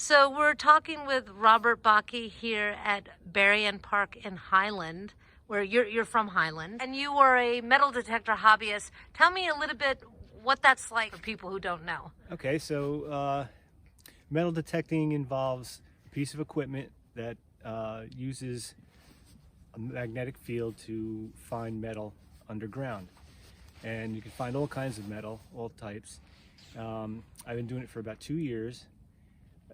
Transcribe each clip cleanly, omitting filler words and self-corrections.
So we're talking with Robert Bacchi here at Berrien Park in Highland, where you're from Highland, and you are a metal detector hobbyist. Tell me a little bit what that's like for people who don't know. Okay, so metal detecting involves a piece of equipment that uses a magnetic field to find metal underground. And you can find all kinds of metal, all types. I've been doing it for about 2 years.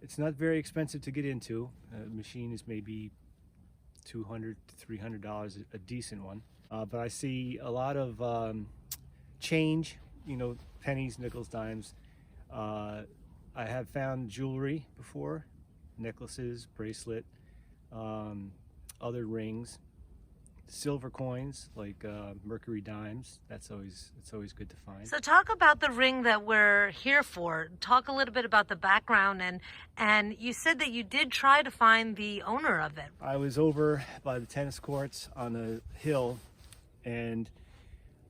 It's not very expensive to get into. The machine is maybe $200 to $300, a decent one. But I see a lot of change, pennies, nickels, dimes. I have found jewelry before, necklaces, bracelet, other rings, silver coins like mercury dimes. It's always good to find. So talk about the ring that we're here for. Talk a little bit about the background, and you said that you did try to find the owner of it. I was over by the tennis courts on a hill, and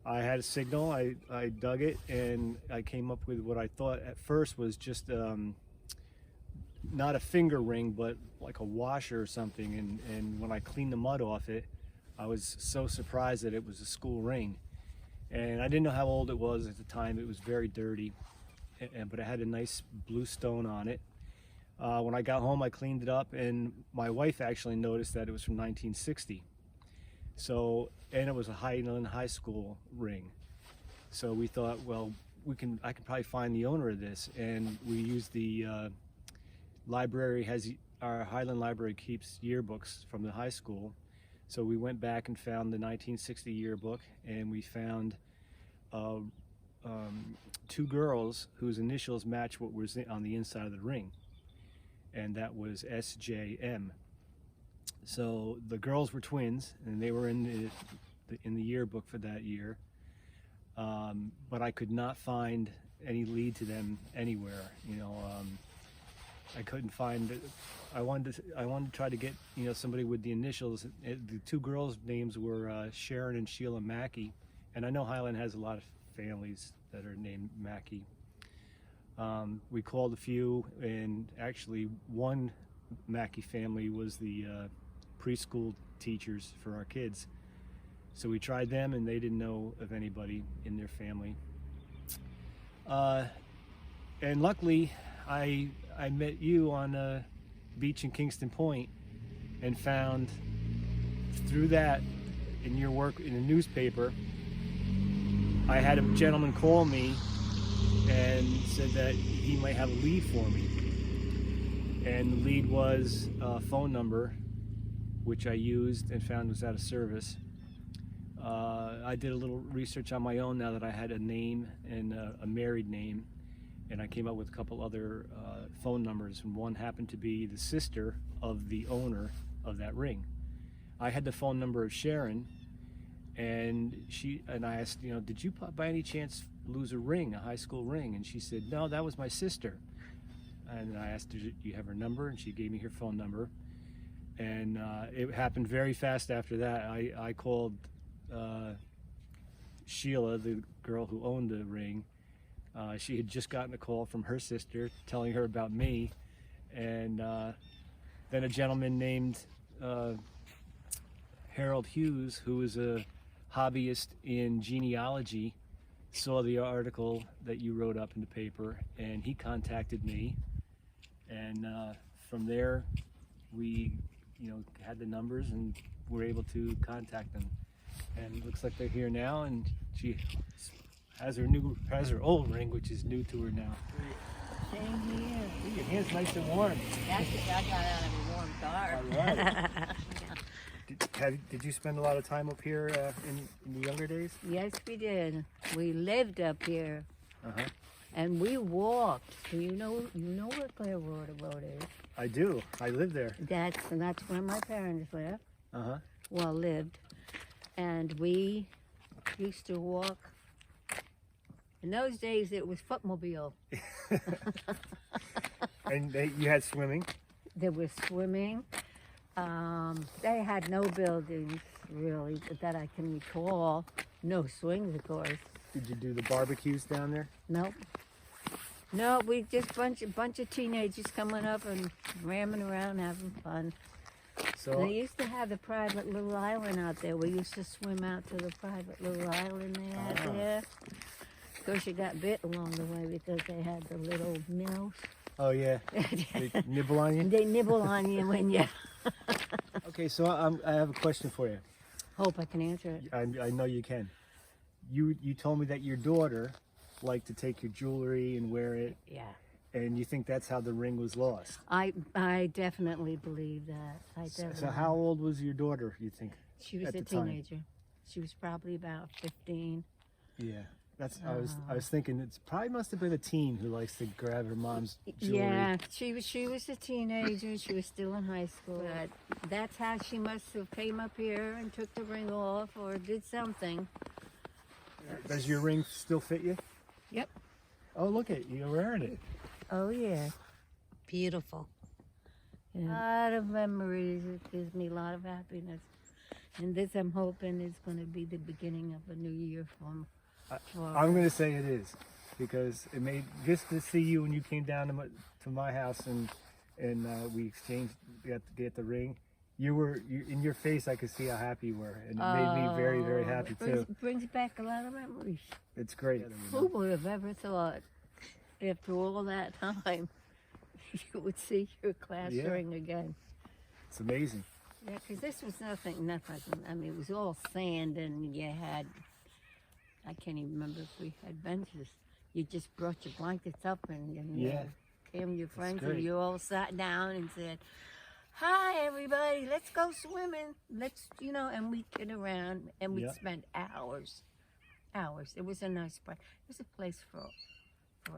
I had a signal. I dug it, and I came up with what I thought at first was just not a finger ring, but like a washer or something. And when I cleaned the mud off it, I was so surprised that it was a school ring. And I didn't know how old it was at the time. It was very dirty, but it had a nice blue stone on it. When I got home, I cleaned it up, and my wife actually noticed that it was from 1960. And it was a Highland High School ring. So we thought, well, I could probably find the owner of this. And we used the library, our Highland Library keeps yearbooks from the high school. So we went back and found the 1960 yearbook, and we found two girls whose initials match what was on the inside of the ring. And that was SJM. So the girls were twins, and they were in the yearbook for that year. But I could not find any lead to them anywhere. I couldn't find it. I wanted to try to get somebody with the initials. The two girls' names were Sharon and Sheila Mackey, and I know Highland has a lot of families that are named Mackey. We called a few, and actually one Mackey family was the preschool teachers for our kids. So we tried them, and they didn't know of anybody in their family. And luckily, I met you on a beach in Kingston Point, and found through that in your work in the newspaper. I had a gentleman call me and said that he might have a lead for me, and the lead was a phone number which I used and found was out of service. I did a little research on my own now that I had a name and a married name, and I came up with a couple other phone numbers, and one happened to be the sister of the owner of that ring. I had the phone number of Sharon, and I asked, did you by any chance lose a ring, a high school ring? And she said, no, that was my sister. And I asked her, do you have her number? And she gave me her phone number. And it happened very fast after that. I called Sheila, the girl who owned the ring. She had just gotten a call from her sister telling her about me, and then a gentleman named Harold Hughes, who is a hobbyist in genealogy, saw the article that you wrote up in the paper, and he contacted me, and from there we had the numbers and were able to contact them, and it looks like they're here now, and she has her old ring, which is new to her now. Same here. Ooh, your hand's nice and warm. That's because I got out of a warm car. All right. Did you spend a lot of time up here in the younger days? Yes, we did. We lived up here, Uh-huh. and we walked. So you know where Clearwater Road is. I do. I live there. That's where my parents lived. Uh-huh. Well, lived, and we used to walk. In those days, it was footmobile. And you had swimming? There was swimming. They had no buildings, really, that I can recall. No swings, of course. Did you do the barbecues down there? Nope. No, we just bunch of teenagers coming up and ramming around, having fun. So They used to have the private little island out there. We used to swim out to the private little island they had there. Of course, you got bit along the way because they had the little minnows. oh yeah, they nibble on you. They nibble on you when you. Okay, so I have a question for you. Hope I can answer it. I know you can. You told me that your daughter liked to take your jewelry and wear it, Yeah. and you think that's how the ring was lost. I definitely believe that. I definitely. So how old was your daughter, you think? She was at a the time? teenager. She was probably about 15. Yeah, that's I was thinking it probably must have been a teen who likes to grab her mom's jewelry. Yeah, she was a teenager. She was still in high school. But that's how she must have came up here and took the ring off or did something. Does your ring still fit you? Yep. Oh, look at you, you're wearing it. Oh yeah. Beautiful. A lot of memories. It gives me a lot of happiness. And this, I'm hoping, is going to be the beginning of a new year for I'm going to say it is, because it made just to see you when you came down to my house and we exchanged, got to get the ring. You in your face, I could see how happy you were, and it made me very, very happy too. Brings back a lot of memories. It's great. Who would have ever thought, after all that time, you would see your class Yeah. ring again? It's amazing. Yeah, because this was nothing. I mean, it was all sand, and you had, I can't even remember if we had benches. You just brought your blankets up and Yeah. came your friends, and great. you all sat down and said, "Hi, everybody, let's go swimming. Let's, and we'd get around, and we'd Yeah. spend hours. It was a nice place. It was a place for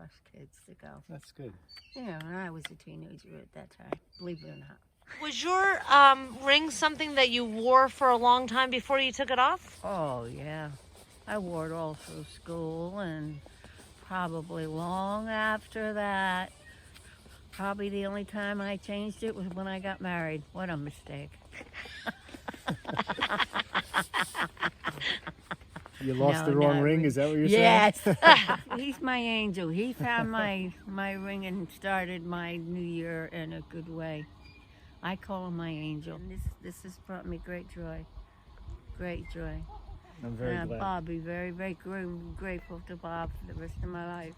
us kids to go. That's good. Yeah, and I was a teenager at that time, believe it or not. Was your ring something that you wore for a long time before you took it off? Oh, yeah. I wore it all through school and probably long after that. Probably the only time I changed it was when I got married. What a mistake. You lost No, the wrong no, ring, is that what you're saying? Yes. He's my angel. He found my ring and started my new year in a good way. I call him my angel. And this has brought me great joy. Great joy. I'm very glad. Bob, be very, very grateful to Bob for the rest of my life.